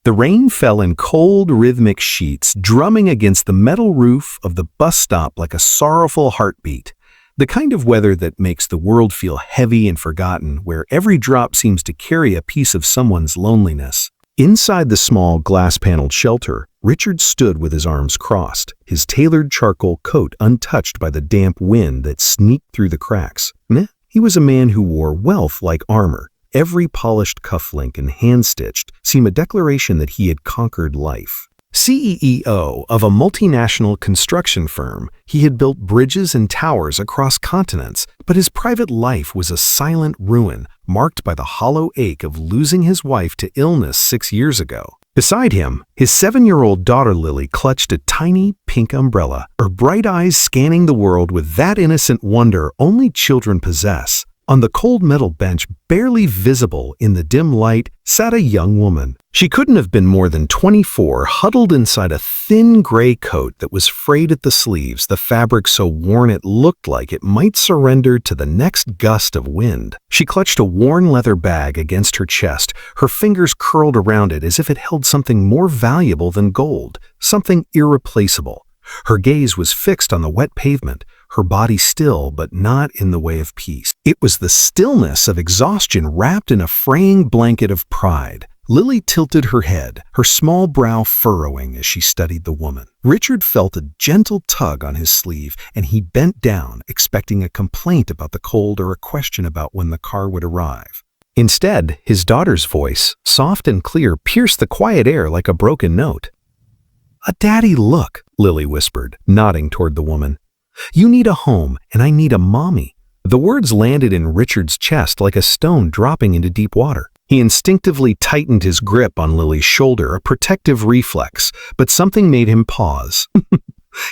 The rain fell in cold, rhythmic sheets, drumming against the metal roof of the bus stop like a sorrowful heartbeat. The kind of weather that makes the world feel heavy and forgotten, where every drop seems to carry a piece of someone's loneliness. Inside the small, glass-paneled shelter, Richard stood with his arms crossed, his tailored charcoal coat untouched by the damp wind that sneaked through the cracks. He was a man who wore wealth like armor. Every polished cufflink and hand-stitched seemed a declaration that he had conquered life. CEO of a multinational construction firm, he had built bridges and towers across continents, but his private life was a silent ruin, marked by the hollow ache of losing his wife to illness 6 years ago. Beside him, his 7-year-old daughter Lily clutched a tiny pink umbrella, her bright eyes scanning the world with that innocent wonder only children possess. On the cold metal bench, barely visible in the dim light, sat a young woman. She couldn't have been more than 24, huddled inside a thin gray coat that was frayed at the sleeves, the fabric so worn it looked like it might surrender to the next gust of wind. She clutched a worn leather bag against her chest, her fingers curled around it as if it held something more valuable than gold, something irreplaceable. Her gaze was fixed on the wet pavement, her body still but not in the way of peace. It was the stillness of exhaustion wrapped in a fraying blanket of pride. Lily tilted her head, her small brow furrowing as she studied the woman. Richard felt a gentle tug on his sleeve, and he bent down, expecting a complaint about the cold or a question about when the car would arrive. Instead, his daughter's voice, soft and clear, pierced the quiet air like a broken note. "Daddy, look," Lily whispered, nodding toward the woman. "You need a home, and I need a mommy." The words landed in Richard's chest like a stone dropping into deep water. He instinctively tightened his grip on Lily's shoulder, a protective reflex, but something made him pause.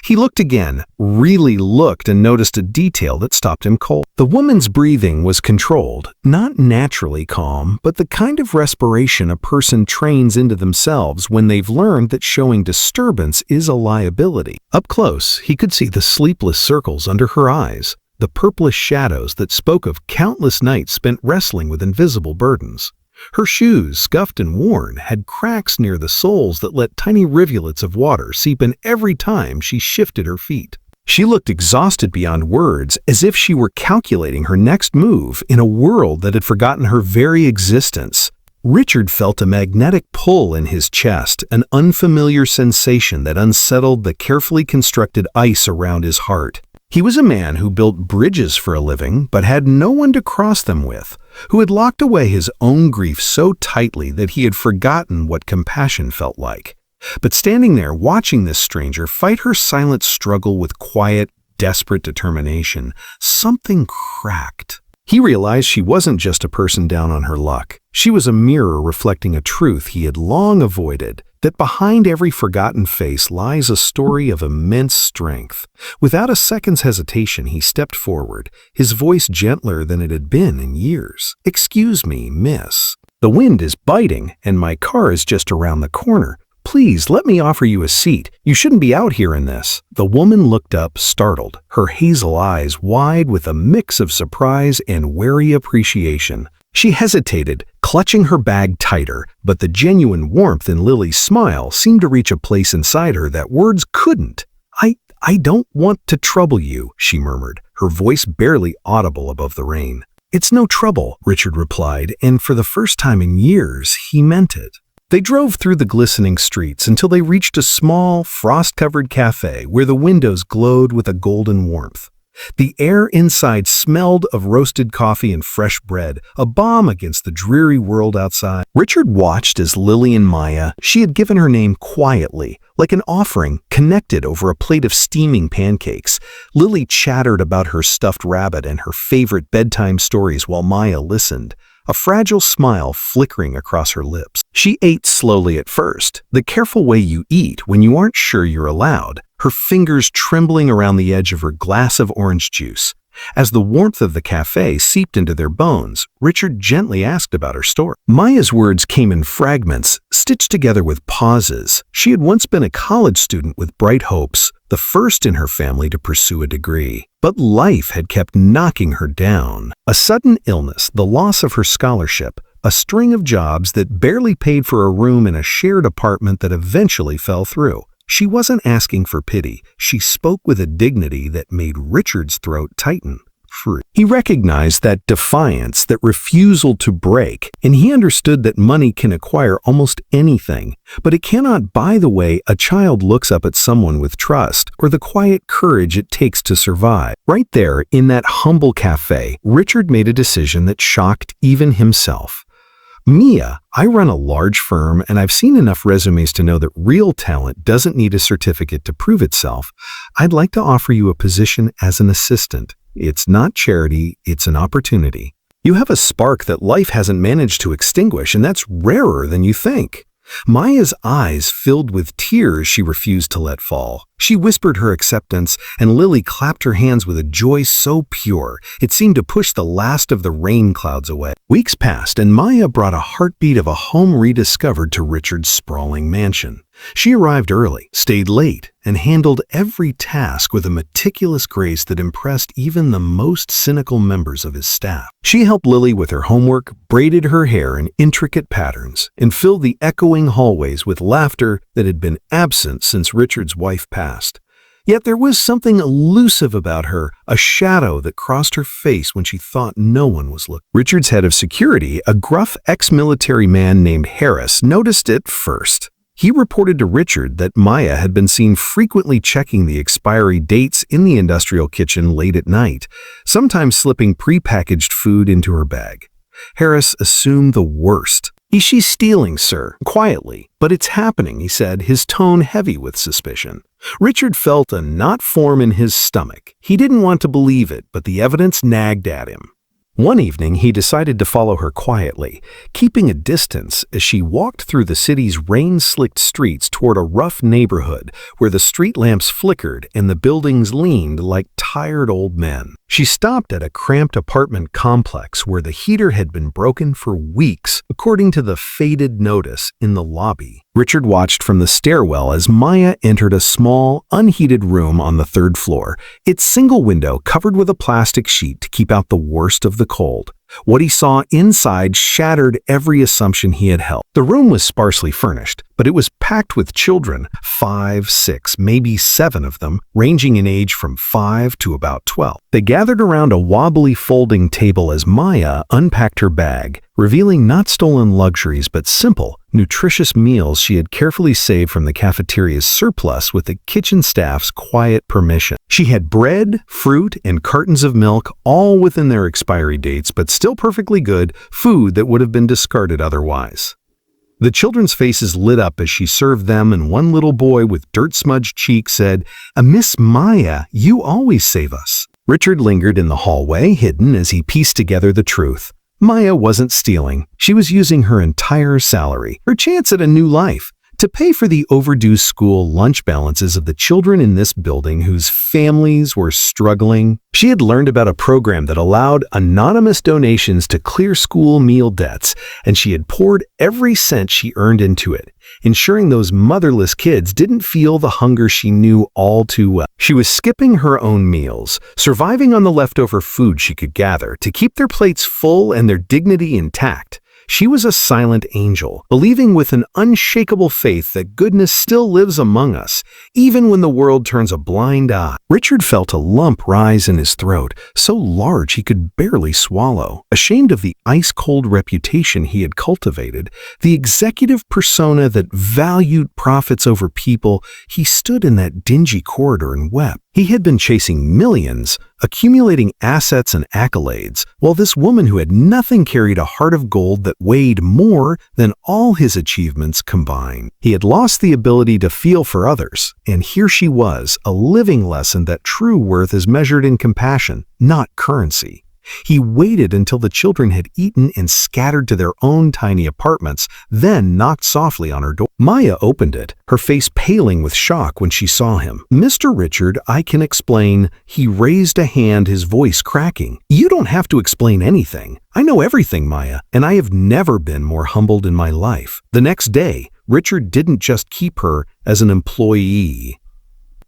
He looked again, really looked, and noticed a detail that stopped him cold. The woman's breathing was controlled, not naturally calm, but the kind of respiration a person trains into themselves when they've learned that showing disturbance is a liability. Up close, he could see the sleepless circles under her eyes, the purplish shadows that spoke of countless nights spent wrestling with invisible burdens. Her shoes, scuffed and worn, had cracks near the soles that let tiny rivulets of water seep in every time she shifted her feet. She looked exhausted beyond words, as if she were calculating her next move in a world that had forgotten her very existence. Richard felt a magnetic pull in his chest, an unfamiliar sensation that unsettled the carefully constructed ice around his heart. He was a man who built bridges for a living, but had no one to cross them with, who had locked away his own grief so tightly that he had forgotten what compassion felt like. But standing there watching this stranger fight her silent struggle with quiet, desperate determination, something cracked. He realized she wasn't just a person down on her luck. She was a mirror reflecting a truth he had long avoided, that behind every forgotten face lies a story of immense strength. Without a second's hesitation, he stepped forward, his voice gentler than it had been in years. "Excuse me, miss. The wind is biting, and my car is just around the corner. Please, let me offer you a seat. You shouldn't be out here in this." The woman looked up, startled, her hazel eyes wide with a mix of surprise and wary appreciation. She hesitated, clutching her bag tighter, but the genuine warmth in Lily's smile seemed to reach a place inside her that words couldn't. I don't want to trouble you," she murmured, her voice barely audible above the rain. "It's no trouble," Richard replied, and for the first time in years, he meant it. They drove through the glistening streets until they reached a small, frost-covered cafe where the windows glowed with a golden warmth. The air inside smelled of roasted coffee and fresh bread, a balm against the dreary world outside. Richard watched as Lily and Maya, she had given her name quietly, like an offering, connected over a plate of steaming pancakes. Lily chattered about her stuffed rabbit and her favorite bedtime stories while Maya listened, a fragile smile flickering across her lips. She ate slowly at first, the careful way you eat when you aren't sure you're allowed, her fingers trembling around the edge of her glass of orange juice. As the warmth of the cafe seeped into their bones, Richard gently asked about her story. Maya's words came in fragments, stitched together with pauses. She had once been a college student with bright hopes, the first in her family to pursue a degree. But life had kept knocking her down. A sudden illness, the loss of her scholarship, a string of jobs that barely paid for a room in a shared apartment that eventually fell through. She wasn't asking for pity. She spoke with a dignity that made Richard's throat tighten. He recognized that defiance, that refusal to break, and he understood that money can acquire almost anything, but it cannot buy the way a child looks up at someone with trust or the quiet courage it takes to survive. Right there, in that humble cafe, Richard made a decision that shocked even himself. Mia, I run a large firm, and I've seen enough resumes to know that real talent doesn't need a certificate to prove itself. I'd like to offer you a position as an assistant. It's not charity, it's an opportunity. You have a spark that life hasn't managed to extinguish, and that's rarer than you think. Maya's eyes filled with tears she refused to let fall. She whispered her acceptance, and Lily clapped her hands with a joy so pure it seemed to push the last of the rain clouds away. Weeks passed, and Maya brought a heartbeat of a home rediscovered to Richard's sprawling mansion. She arrived early, stayed late, and handled every task with a meticulous grace that impressed even the most cynical members of his staff. She helped Lily with her homework, braided her hair in intricate patterns, and filled the echoing hallways with laughter that had been absent since Richard's wife passed. Yet there was something elusive about her, a shadow that crossed her face when she thought no one was looking. Richard's head of security, a gruff ex-military man named Harris, noticed it first. He reported to Richard that Maya had been seen frequently checking the expiry dates in the industrial kitchen late at night, sometimes slipping prepackaged food into her bag. Harris assumed the worst. "She's stealing, sir," quietly. "But it's happening," he said, his tone heavy with suspicion. Richard felt a knot form in his stomach. He didn't want to believe it, but the evidence nagged at him. One evening, he decided to follow her quietly, keeping a distance as she walked through the city's rain-slicked streets toward a rough neighborhood where the street lamps flickered and the buildings leaned like tired old men. She stopped at a cramped apartment complex where the heater had been broken for weeks, according to the faded notice in the lobby. Richard watched from the stairwell as Maya entered a small, unheated room on the third floor, its single window covered with a plastic sheet to keep out the worst of the cold. What he saw inside shattered every assumption he had held. The room was sparsely furnished, but it was packed with children, 5, 6, maybe 7 of them, ranging in age from 5 to about 12. They gathered around a wobbly folding table as Maya unpacked her bag, revealing not stolen luxuries but simple, nutritious meals she had carefully saved from the cafeteria's surplus with the kitchen staff's quiet permission. She had bread, fruit, and cartons of milk, all within their expiry dates, but still perfectly good, food that would have been discarded otherwise. The children's faces lit up as she served them, and one little boy with dirt-smudged cheeks said, "Miss Maya, you always save us." Richard lingered in the hallway, hidden as he pieced together the truth. Maya wasn't stealing. She was using her entire salary, her chance at a new life, to pay for the overdue school lunch balances of the children in this building whose families were struggling. She had learned about a program that allowed anonymous donations to clear school meal debts, and she had poured every cent she earned into it, ensuring those motherless kids didn't feel the hunger she knew all too well. She was skipping her own meals, surviving on the leftover food she could gather to keep their plates full and their dignity intact. She was a silent angel, believing with an unshakable faith that goodness still lives among us, even when the world turns a blind eye. Richard felt a lump rise in his throat, so large he could barely swallow. Ashamed of the ice-cold reputation he had cultivated, the executive persona that valued profits over people, he stood in that dingy corridor and wept. He had been chasing millions, accumulating assets and accolades, while this woman who had nothing carried a heart of gold that weighed more than all his achievements combined. He had lost the ability to feel for others, and here she was, a living lesson that true worth is measured in compassion, not currency. He waited until the children had eaten and scattered to their own tiny apartments, then knocked softly on her door. Maya opened it, her face paling with shock when she saw him. "Mr. Richard, I can explain." He raised a hand, his voice cracking. "You don't have to explain anything. I know everything, Maya, and I have never been more humbled in my life." The next day, Richard didn't just keep her as an employee.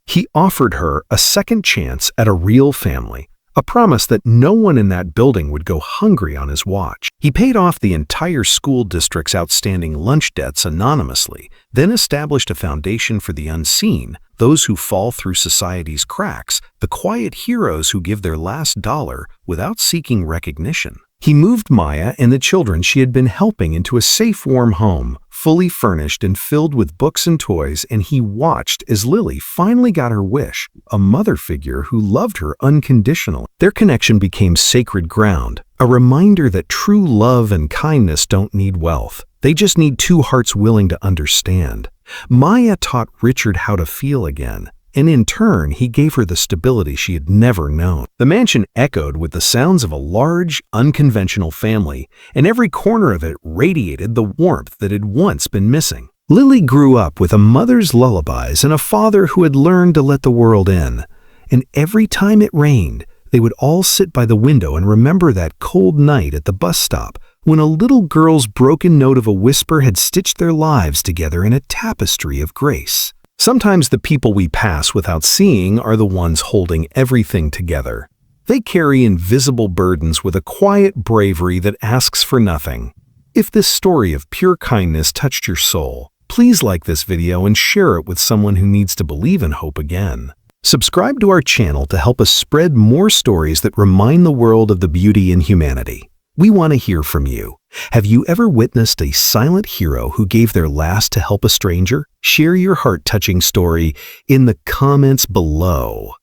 He offered her a second chance at a real family, a promise that no one in that building would go hungry on his watch. He paid off the entire school district's outstanding lunch debts anonymously, then established a foundation for the unseen, those who fall through society's cracks, the quiet heroes who give their last dollar without seeking recognition. He moved Maya and the children she had been helping into a safe, warm home, fully furnished and filled with books and toys, and he watched as Lily finally got her wish, a mother figure who loved her unconditionally. Their connection became sacred ground, a reminder that true love and kindness don't need wealth. They just need two hearts willing to understand. Maya taught Richard how to feel again, and in turn, he gave her the stability she had never known. The mansion echoed with the sounds of a large, unconventional family, and every corner of it radiated the warmth that had once been missing. Lily grew up with a mother's lullabies and a father who had learned to let the world in. And every time it rained, they would all sit by the window and remember that cold night at the bus stop when a little girl's broken note of a whisper had stitched their lives together in a tapestry of grace. Sometimes the people we pass without seeing are the ones holding everything together. They carry invisible burdens with a quiet bravery that asks for nothing. If this story of pure kindness touched your soul, please like this video and share it with someone who needs to believe in hope again. Subscribe to our channel to help us spread more stories that remind the world of the beauty in humanity. We want to hear from you. Have you ever witnessed a silent hero who gave their last to help a stranger? Share your heart-touching story in the comments below.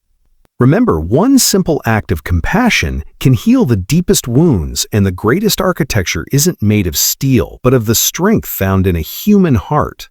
Remember, one simple act of compassion can heal the deepest wounds, and the greatest architecture isn't made of steel, but of the strength found in a human heart.